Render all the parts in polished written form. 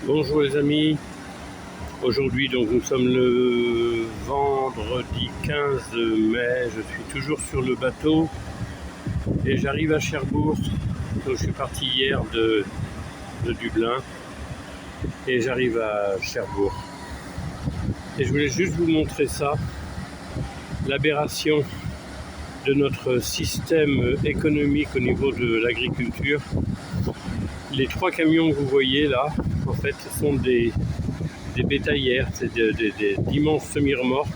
Bonjour les amis, aujourd'hui donc nous sommes le vendredi 15 mai, je suis toujours sur le bateau et j'arrive à Cherbourg. Donc je suis parti hier de Dublin et j'arrive à Cherbourg. Et je voulais juste vous montrer ça, l'aberration de notre système économique au niveau de l'agriculture. Les 3 camions que vous voyez là, en fait, ce sont des bétaillères, c'est d'immenses semi-remorques,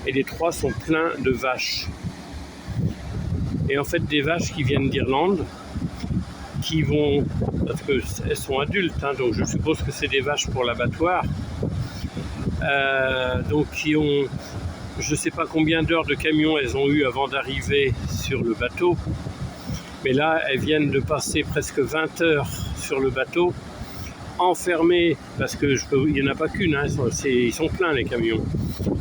et les 3 sont pleins de vaches. Et en fait, des vaches qui viennent d'Irlande, qui vont, parce qu'elles sont adultes, hein, donc je suppose que c'est des vaches pour l'abattoir, donc qui ont, je ne sais pas combien d'heures de camion elles ont eu avant d'arriver sur le bateau, mais là, elles viennent de passer presque 20 heures sur le bateau, enfermés, parce qu'il n'y en a pas qu'une, hein, ils sont pleins les camions,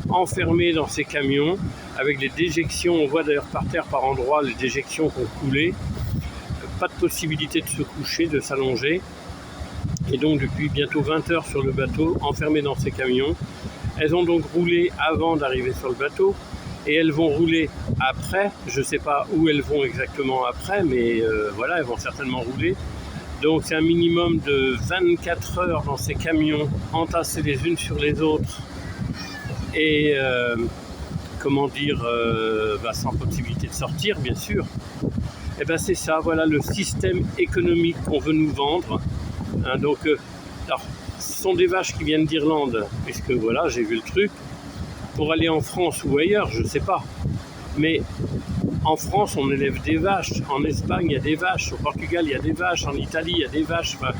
enfermés dans ces camions, avec les déjections, on voit d'ailleurs par terre par endroits les déjections qui ont coulé, pas de possibilité de se coucher, de s'allonger, et donc depuis bientôt 20 heures sur le bateau, enfermés dans ces camions. Elles ont donc roulé avant d'arriver sur le bateau, et elles vont rouler après, je ne sais pas où elles vont exactement après, mais voilà, elles vont certainement rouler. Donc c'est un minimum de 24 heures dans ces camions, entassés les unes sur les autres, et sans possibilité de sortir, bien sûr. Et bien c'est ça, voilà le système économique qu'on veut nous vendre. Hein, alors, ce sont des vaches qui viennent d'Irlande, puisque voilà, j'ai vu le truc. Pour aller en France ou ailleurs, je ne sais pas. Mais en France, on élève des vaches. En Espagne, il y a des vaches. Au Portugal, il y a des vaches. En Italie, il y a des vaches. Enfin,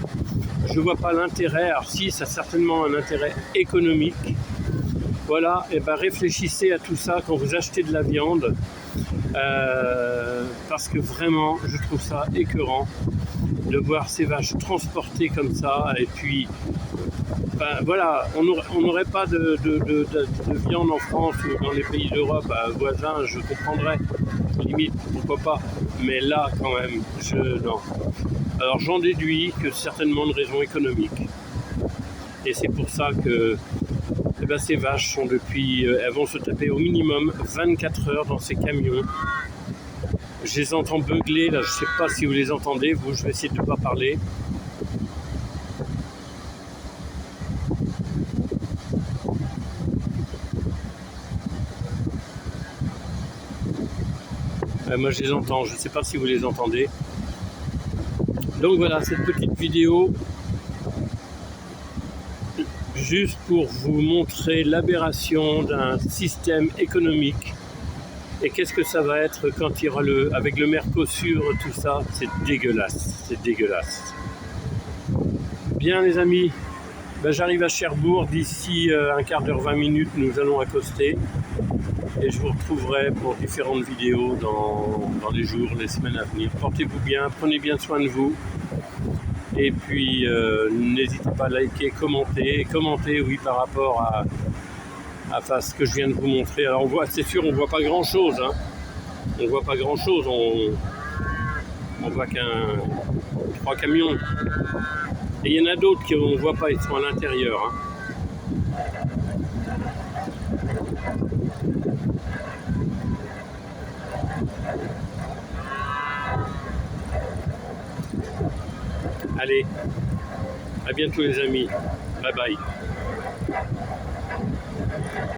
je ne vois pas l'intérêt. Alors si, ça a certainement un intérêt économique. Voilà, et ben réfléchissez à tout ça quand vous achetez de la viande. Parce que vraiment, je trouve ça écœurant de voir ces vaches transportées comme ça. Et puis, voilà, on n'aurait pas de viande en France ou dans les pays d'Europe, voisins, je comprendrais, limite, pourquoi pas, mais là quand même, non. Alors j'en déduis que certainement une raison économique, et c'est pour ça que ces vaches sont elles vont se taper au minimum 24 heures dans ces camions. Je les entends beugler, là, je ne sais pas si vous les entendez, vous, je vais essayer de ne pas parler. Moi je les entends, je ne sais pas si vous les entendez. Donc voilà, cette petite vidéo, juste pour vous montrer l'aberration d'un système économique. Et qu'est-ce que ça va être quand il y aura avec le Mercosur, tout ça, c'est dégueulasse, c'est dégueulasse. Bien les amis, j'arrive à Cherbourg, d'ici un quart d'heure, 20 minutes, nous allons accoster. Et je vous retrouverai pour différentes vidéos dans les jours, les semaines à venir. Portez-vous bien, prenez bien soin de vous. Et puis, n'hésitez pas à liker, commenter, oui, par rapport à ce que je viens de vous montrer. Alors, c'est sûr, on ne voit pas grand-chose. Hein. On ne voit pas grand-chose. On voit 3 camions. Et il y en a d'autres qu'on ne voit pas, ils sont à l'intérieur. Hein. Allez, à bientôt les amis, bye bye.